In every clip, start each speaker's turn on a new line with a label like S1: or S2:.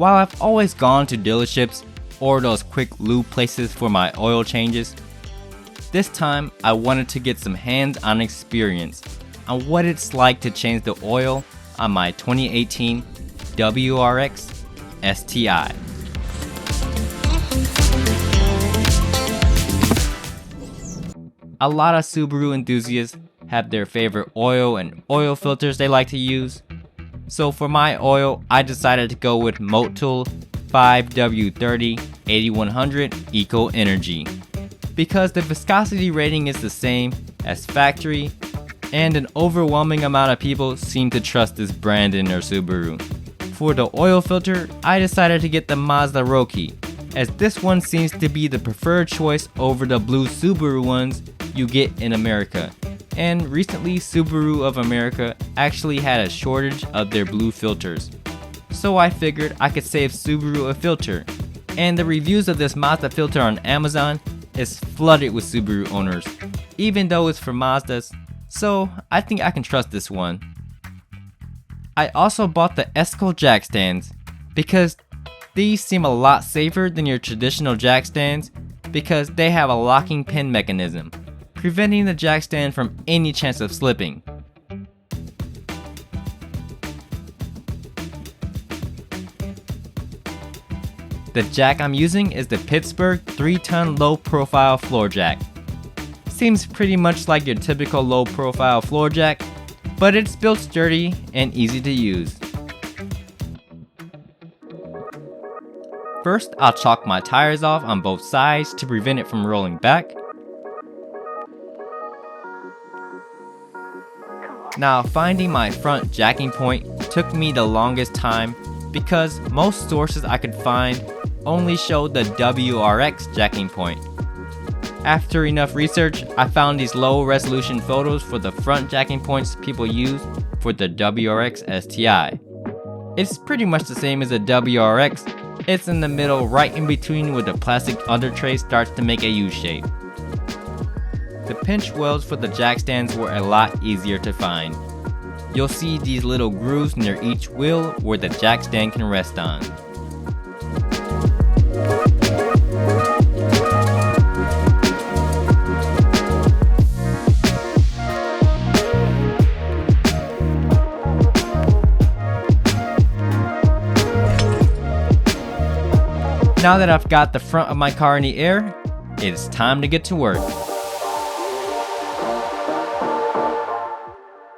S1: While I've always gone to dealerships or those quick lube places for my oil changes, this time I wanted to get some hands-on experience on what it's like to change the oil on my 2018 WRX STI. A lot of Subaru enthusiasts have their favorite oil and oil filters they like to use. So for my oil, I decided to go with Motul 5W30 8100 Eco Energy because the viscosity rating is the same as factory, and an overwhelming amount of people seem to trust this brand in their Subaru. For the oil filter, I decided to get the Mazda Roki, as this one seems to be the preferred choice over the blue Subaru ones you get in America. And recently, Subaru of America actually had a shortage of their blue filters. So I figured I could save Subaru a filter. And the reviews of this Mazda filter on Amazon is flooded with Subaru owners, even though it's for Mazdas, so I think I can trust this one. I also bought the Esco jack stands because these seem a lot safer than your traditional jack stands because they have a locking pin mechanism, preventing the jack stand from any chance of slipping. The jack I'm using is the Pittsburgh 3-ton low-profile floor jack. Seems pretty much like your typical low-profile floor jack, but it's built sturdy and easy to use. First, I'll chalk my tires off on both sides to prevent it from rolling back. Now, finding my front jacking point took me the longest time because most sources I could find only showed the WRX jacking point. After enough research, I found these low resolution photos for the front jacking points people use for the WRX STI. It's pretty much the same as a WRX, it's in the middle right in between where the plastic under tray starts to make a U shape. The pinch welds for the jack stands were a lot easier to find. You'll see these little grooves near each wheel where the jack stand can rest on. Now that I've got the front of my car in the air, it's time to get to work.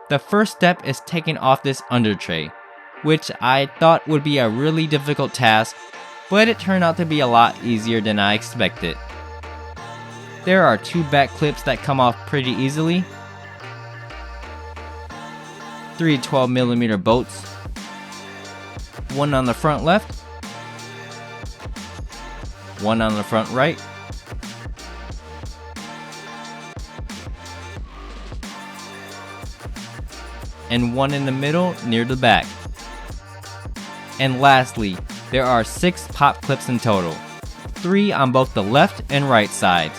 S1: The first step is taking off this under tray, which I thought would be a really difficult task, but it turned out to be a lot easier than I expected. There are 2 back clips that come off pretty easily, 3 12mm bolts, one on the front left, one on the front right, and one in the middle near the back. And lastly, there are 6 pop clips in total, 3 on both the left and right sides.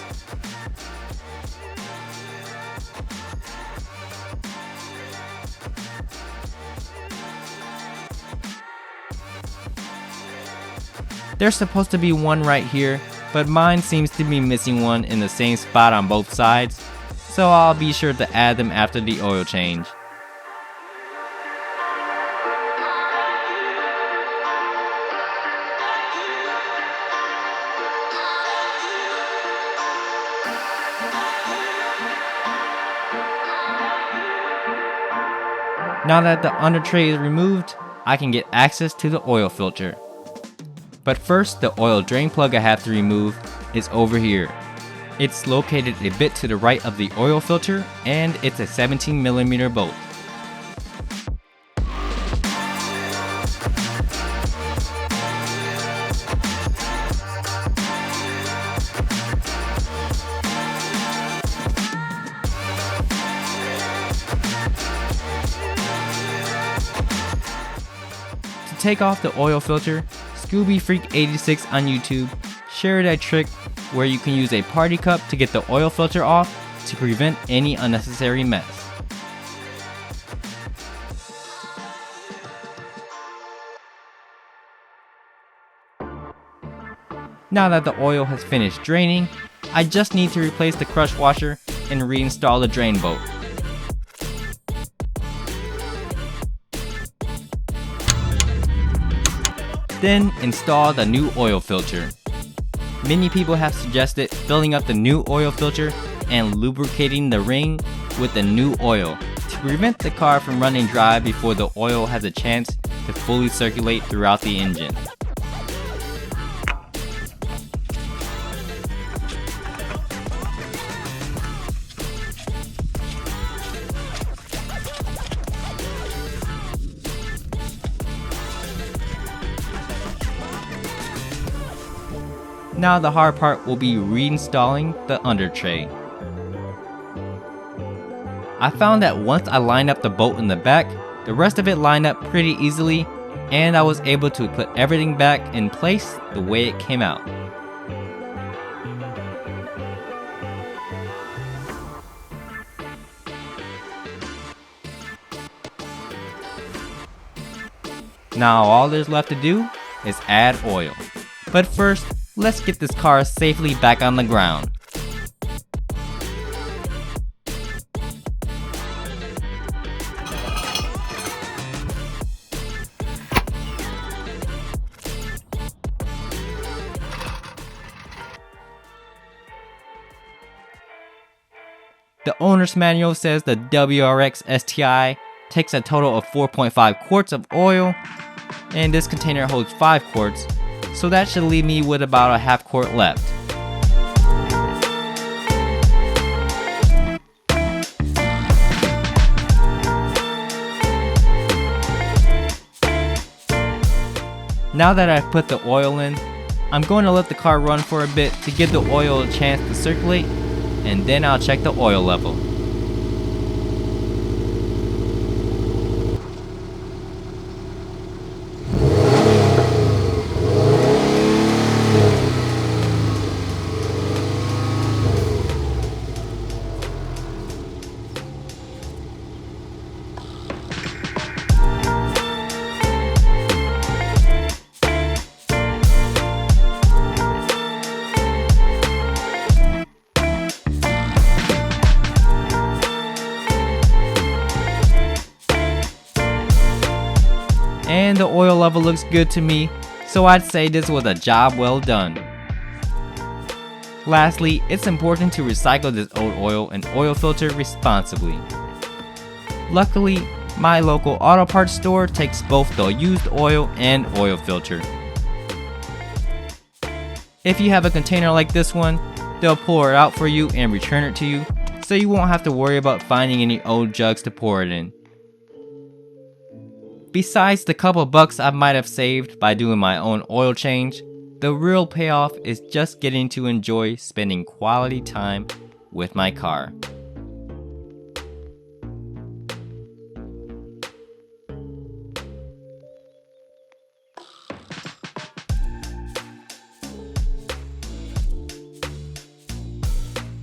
S1: There's supposed to be one right here, but mine seems to be missing one in the same spot on both sides, so I'll be sure to add them after the oil change. Now that the under tray is removed, I can get access to the oil filter. But first, the oil drain plug I have to remove is over here. It's located a bit to the right of the oil filter, and it's a 17mm bolt. To take off the oil filter, Scooby Freak 86 on YouTube shared a trick where you can use a party cup to get the oil filter off to prevent any unnecessary mess. Now that the oil has finished draining, I just need to replace the crush washer and reinstall the drain bolt. Then install the new oil filter. Many people have suggested filling up the new oil filter and lubricating the ring with the new oil to prevent the car from running dry before the oil has a chance to fully circulate throughout the engine. Now the hard part will be reinstalling the under tray. I found that once I lined up the bolt in the back, the rest of it lined up pretty easily, and I was able to put everything back in place the way it came out. Now all there's left to do is add oil. But first, let's get this car safely back on the ground. The owner's manual says the WRX STI takes a total of 4.5 quarts of oil, and this container holds 5 quarts, so that should leave me with about a half quart left. Now that I've put the oil in, I'm going to let the car run for a bit to give the oil a chance to circulate, and then I'll check the oil level. And the oil level looks good to me, so I'd say this was a job well done. Lastly, it's important to recycle this old oil and oil filter responsibly. Luckily, my local auto parts store takes both the used oil and oil filter. If you have a container like this one, they'll pour it out for you and return it to you, so you won't have to worry about finding any old jugs to pour it in. Besides the couple bucks I might have saved by doing my own oil change, the real payoff is just getting to enjoy spending quality time with my car.